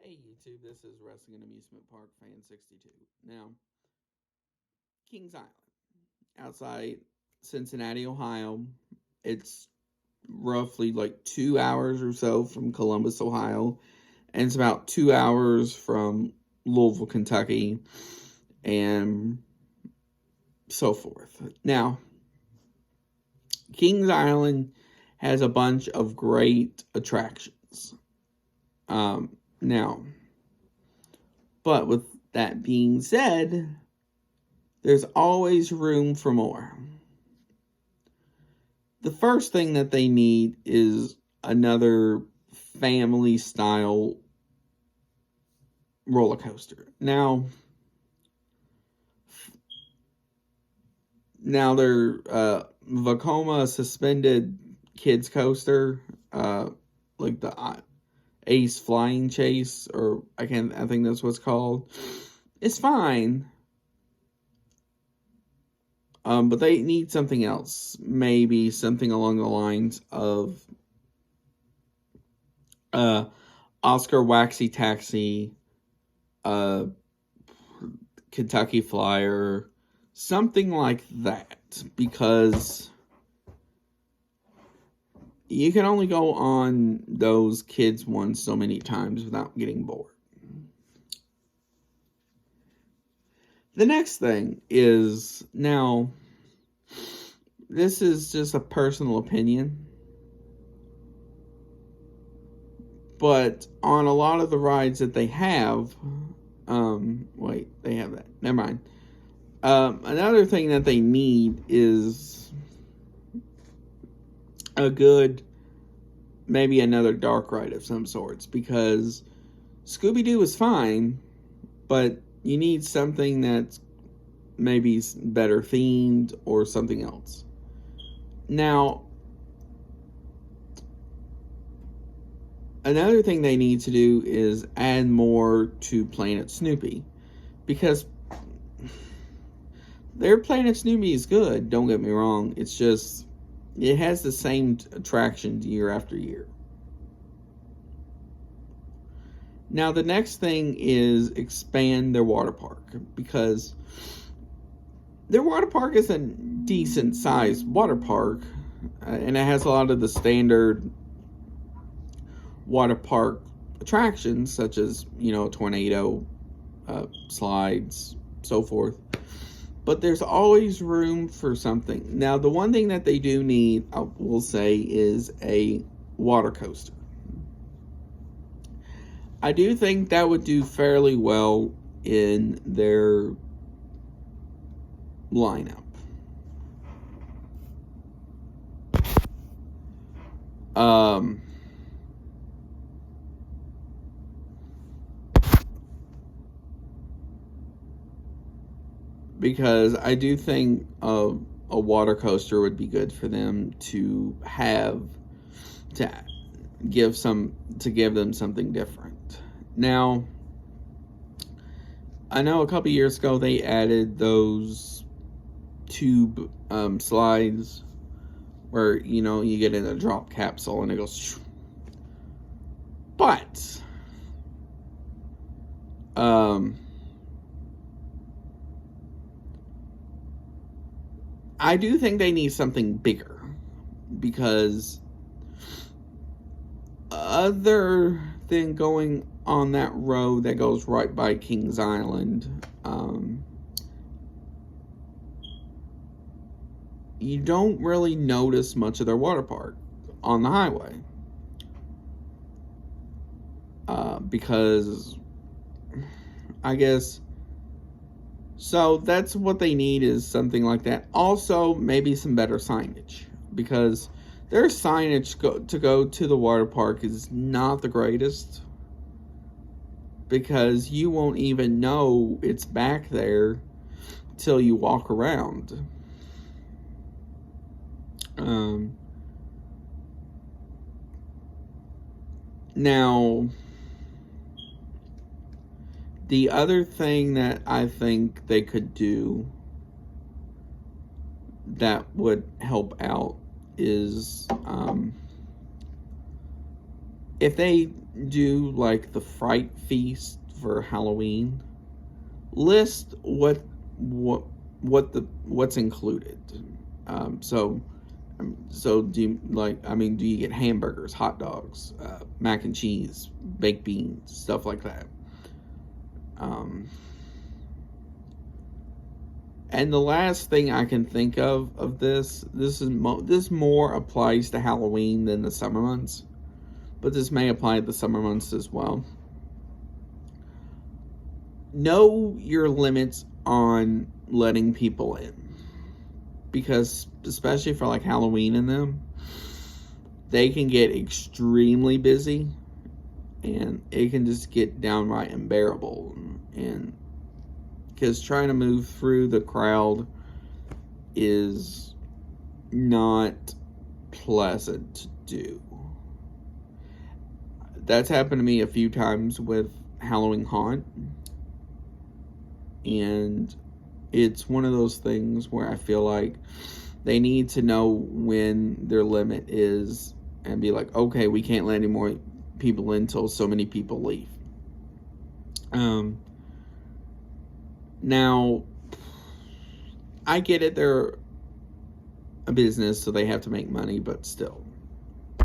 Hey YouTube, this is Wrestling and Amusement Park Fan 62. Now, Kings Island, outside Cincinnati, Ohio. It's roughly like 2 hours or so from Columbus, Ohio, and it's about 2 hours from Louisville, Kentucky, and so forth. Now, Kings Island has a bunch of great attractions. Now, but with that being said, there's always room for more. The first thing that they need is another family style roller coaster. Now their Vekoma suspended kids coaster, like the Ace Flying Chase, or I think that's what's called. It's fine. But they need something else. Maybe something along the lines of Oscar Waxy Taxi, Kentucky Flyer, something like that. Because you can only go on those kids ones so many times without getting bored. The next thing is, now, this is just a personal opinion, but on a lot of the rides that they have, they have that. Never mind. Another thing that they need is maybe another dark ride of some sorts, because Scooby-Doo is fine, but you need something that's maybe better themed or something else. Now, another thing they need to do is add more to Planet Snoopy, because their Planet Snoopy is good, don't get me wrong. It's just, it has the same attractions year after year. Now, the next thing is expand their water park, because their water park is a decent sized water park, and it has a lot of the standard water park attractions, such as, tornado, slides, so forth. But there's always room for something. Now, the one thing that they do need, I will say, is a water coaster. I do think that would do fairly well in their lineup. Because I do think a water coaster would be good for them to have, to give them something different. Now, I know a couple years ago they added those tube slides where, you get in a drop capsule and it goes. But I do think they need something bigger, because other than going on that road that goes right by Kings Island, you don't really notice much of their water park on the highway. Because I guess, so that's what they need, is something like that. Also, maybe some better signage, because their signage to go to the water park is not the greatest, because you won't even know it's back there till you walk around. Now, the other thing that I think they could do that would help out is, if they do like the Fright Feast for Halloween, list what's included. So do you do you get hamburgers, hot dogs, mac and cheese, baked beans, stuff like that? And the last thing I can think of this more applies to Halloween than the summer months, but this may apply to the summer months as well. Know your limits on letting people in, because especially for like Halloween and them, they can get extremely busy, and it can just get downright unbearable. And because trying to move through the crowd is not pleasant to do. That's happened to me a few times with Halloween Haunt, and it's one of those things where I feel like they need to know when their limit is and be like, okay, we can't let any more people in until so many people leave. Now, I get it, they're a business, so they have to make money, but still.